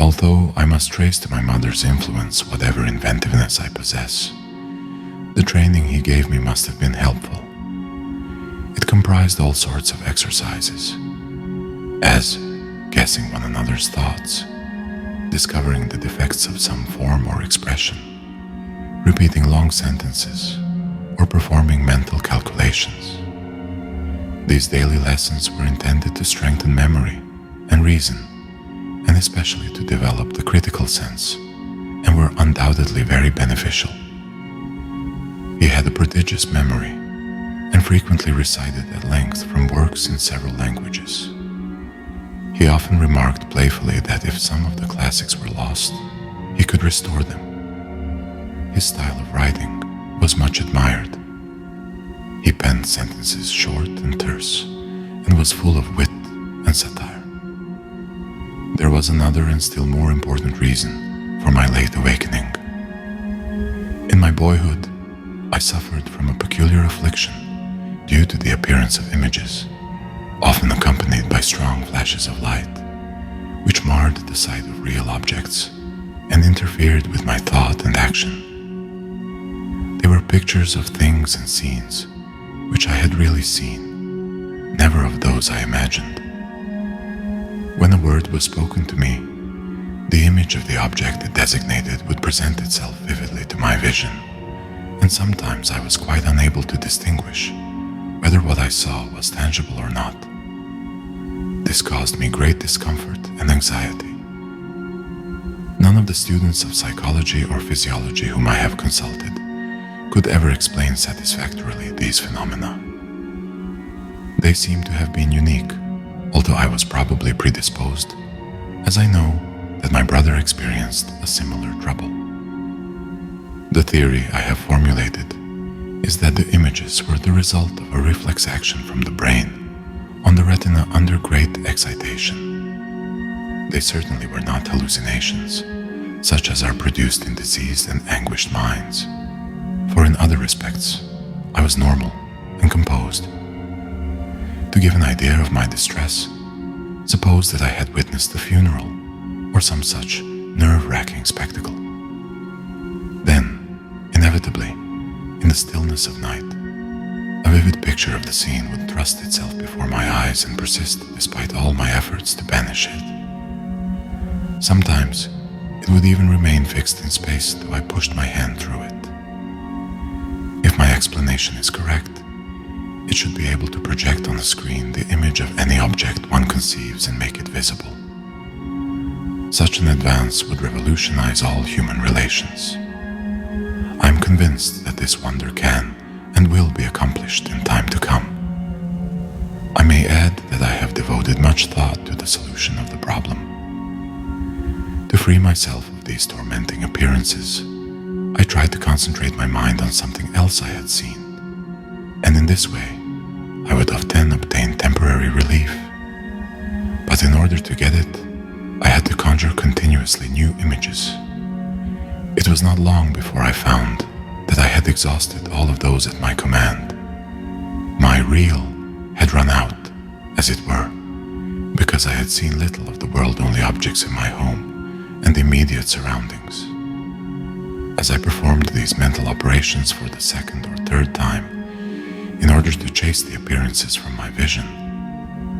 Although I must trace to my mother's influence whatever inventiveness I possess, the training he gave me must have been helpful. It comprised all sorts of exercises, as guessing one another's thoughts, discovering the defects of some form or expression, repeating long sentences, or performing mental calculations. These daily lessons were intended to strengthen memory and reason, and especially to develop the critical sense, and were undoubtedly very beneficial. He had a prodigious memory and frequently recited at length from works in several languages. He often remarked playfully that if some of the classics were lost, he could restore them. His style of writing was much admired. He penned sentences short and terse, and was full of wit and satire. There was another and still more important reason for my late awakening. In my boyhood, I suffered from a peculiar affliction due to the appearance of images, often accompanied by strong flashes of light, which marred the sight of real objects and interfered with my thought and action. They were pictures of things and scenes which I had really seen, never of those I imagined. When a word was spoken to me, the image of the object it designated would present itself vividly to my vision, and sometimes I was quite unable to distinguish whether what I saw was tangible or not. This caused me great discomfort and anxiety. None of the students of psychology or physiology whom I have consulted could ever explain satisfactorily these phenomena. They seem to have been unique, although I was probably predisposed, as I know that my brother experienced a similar trouble. The theory I have formulated is that the images were the result of a reflex action from the brain on the retina under great excitation. They certainly were not hallucinations, such as are produced in diseased and anguished minds, for in other respects, I was normal and composed. To give an idea of my distress, suppose that I had witnessed a funeral or some such nerve-wracking spectacle. Then, inevitably, in the stillness of night, a vivid picture of the scene would thrust itself before my eyes and persist despite all my efforts to banish it. Sometimes, it would even remain fixed in space though I pushed my hand through it. If my explanation is correct, it should be able to project on the screen the image of any object one conceives and make it visible. Such an advance would revolutionize all human relations. I am convinced that this wonder can and will be accomplished in time to come. I may add that I have devoted much thought to the solution of the problem. To free myself of these tormenting appearances, I tried to concentrate my mind on something else I had seen, and in this way, I would often obtain temporary relief. But in order to get it, I had to conjure continuously new images. It was not long before I found that I had exhausted all of those at my command. My reel had run out, as it were, because I had seen little of the world-only objects in my home and the immediate surroundings. As I performed these mental operations for the second or third time, in order to chase the appearances from my vision,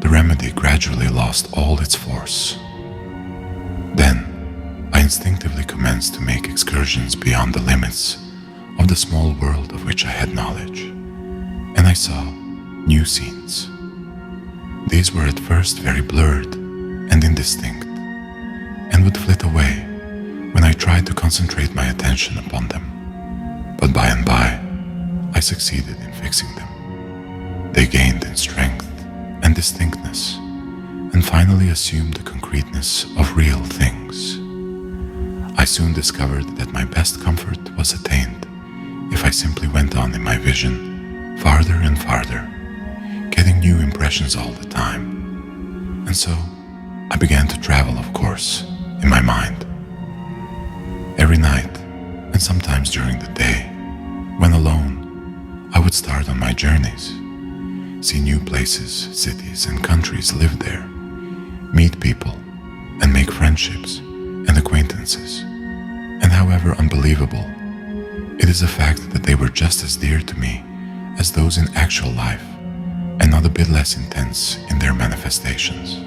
the remedy gradually lost all its force. Then, I instinctively commenced to make excursions beyond the limits of the small world of which I had knowledge, and I saw new scenes. These were at first very blurred and indistinct, and would flit away when I tried to concentrate my attention upon them. But by and by, I succeeded in fixing them. They gained in strength and distinctness, and finally assumed the concreteness of real things. I soon discovered that my best comfort was attained if I simply went on in my vision, farther and farther, getting new impressions all the time. And so, I began to travel, of course, in my mind. Every night, and sometimes during the day, when alone, I would start on my journeys, see new places, cities, and countries live there, meet people, and make friendships, experiences, and however unbelievable, it is a fact that they were just as dear to me as those in actual life, and not a bit less intense in their manifestations.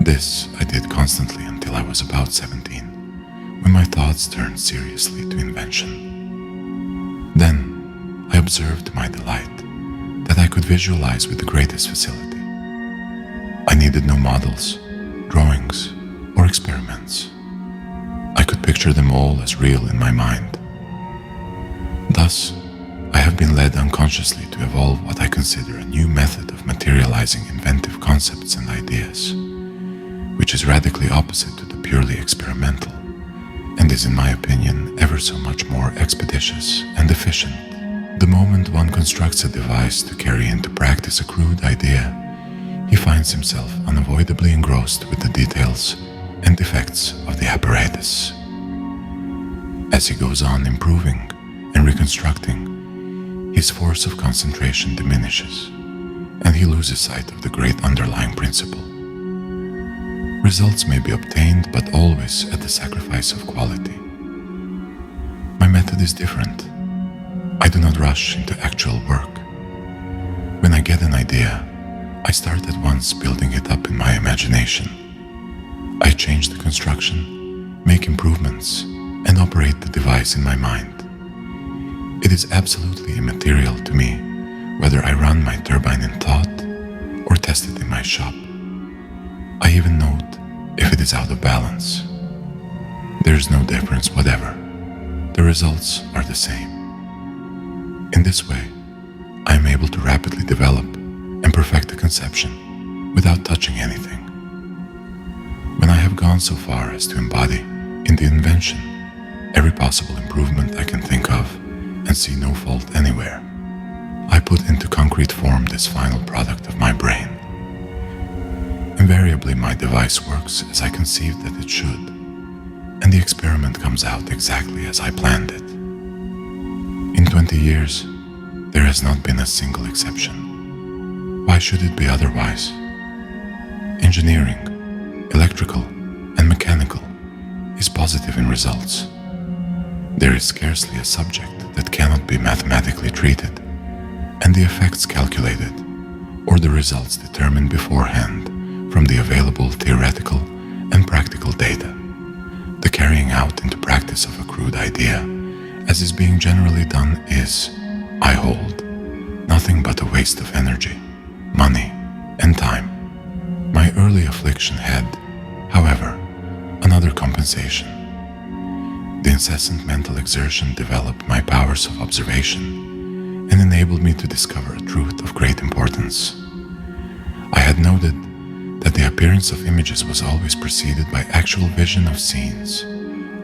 This I did constantly until I was about 17, when my thoughts turned seriously to invention. Then I observed to my delight that I could visualize with the greatest facility. I needed no models, drawings, or experiments. I could picture them all as real in my mind. Thus, I have been led unconsciously to evolve what I consider a new method of materializing inventive concepts and ideas, which is radically opposite to the purely experimental, and is, in my opinion, ever so much more expeditious and efficient. The moment one constructs a device to carry into practice a crude idea, he finds himself unavoidably engrossed with the details and defects of the apparatus. As he goes on improving and reconstructing, his force of concentration diminishes, and he loses sight of the great underlying principle. Results may be obtained, but always at the sacrifice of quality. My method is different. I do not rush into actual work. When I get an idea, I start at once building it up in my imagination. I change the construction, make improvements, and operate the device in my mind. It is absolutely immaterial to me whether I run my turbine in thought or test it in my shop. I even note if it is out of balance. There is no difference whatever. The results are the same. In this way, I am able to rapidly develop and perfect the conception without touching anything. When I have gone so far as to embody in the invention every possible improvement I can think of and see no fault anywhere, I put into concrete form this final product of my brain. Invariably, my device works as I conceived that it should, and the experiment comes out exactly as I planned it. In 20 years, there has not been a single exception. Why should it be otherwise? Engineering, electrical, and mechanical is positive in results. There is scarcely a subject that cannot be mathematically treated, and the effects calculated, or the results determined beforehand from the available theoretical and practical data. The carrying out into practice of a crude idea, as is being generally done, is, I hold, nothing but a waste of energy, money, and time. My early affliction had, however, another compensation. The incessant mental exertion developed my powers of observation and enabled me to discover a truth of great importance. I had noted that the appearance of images was always preceded by actual vision of scenes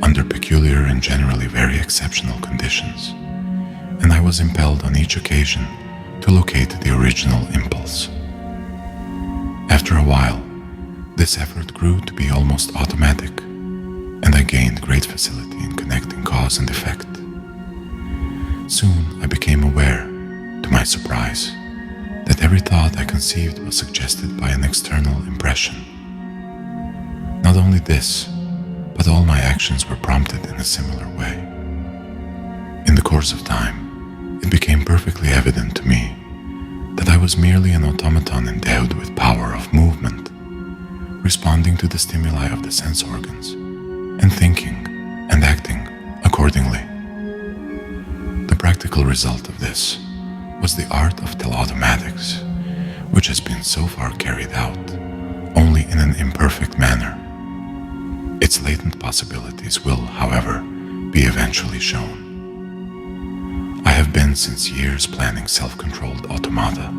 under peculiar and generally very exceptional conditions, and I was impelled on each occasion to locate the original impulse. After a while, this effort grew to be almost automatic, and I gained great facility in connecting cause and effect. Soon I became aware, to my surprise, that every thought I conceived was suggested by an external impression. Not only this, but all my actions were prompted in a similar way. In the course of time, it became perfectly evident to me that I was merely an automaton endowed with power of movement, responding to the stimuli of the sense organs, and thinking and acting accordingly. The practical result of this was the art of telautomatics, which has been so far carried out only in an imperfect manner. Its latent possibilities will, however, be eventually shown. I have been since years planning self-controlled automata,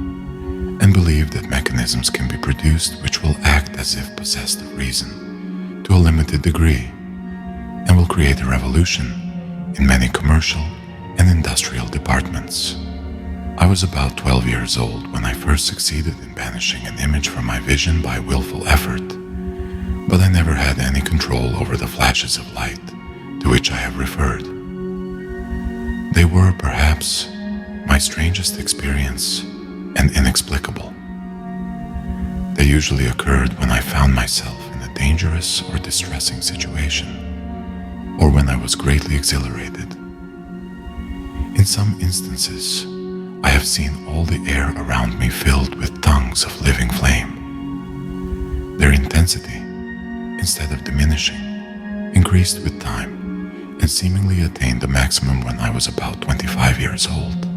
and believe that mechanisms can be produced which will act as if possessed of reason to a limited degree, and will create a revolution in many commercial and industrial departments. I was about 12 years old when I first succeeded in banishing an image from my vision by willful effort, but I never had any control over the flashes of light to which I have referred. They were, perhaps, my strangest experience and inexplicable. They usually occurred when I found myself in a dangerous or distressing situation, or when I was greatly exhilarated. In some instances, I have seen all the air around me filled with tongues of living flame. Their intensity, instead of diminishing, increased with time and seemingly attained the maximum when I was about 25 years old.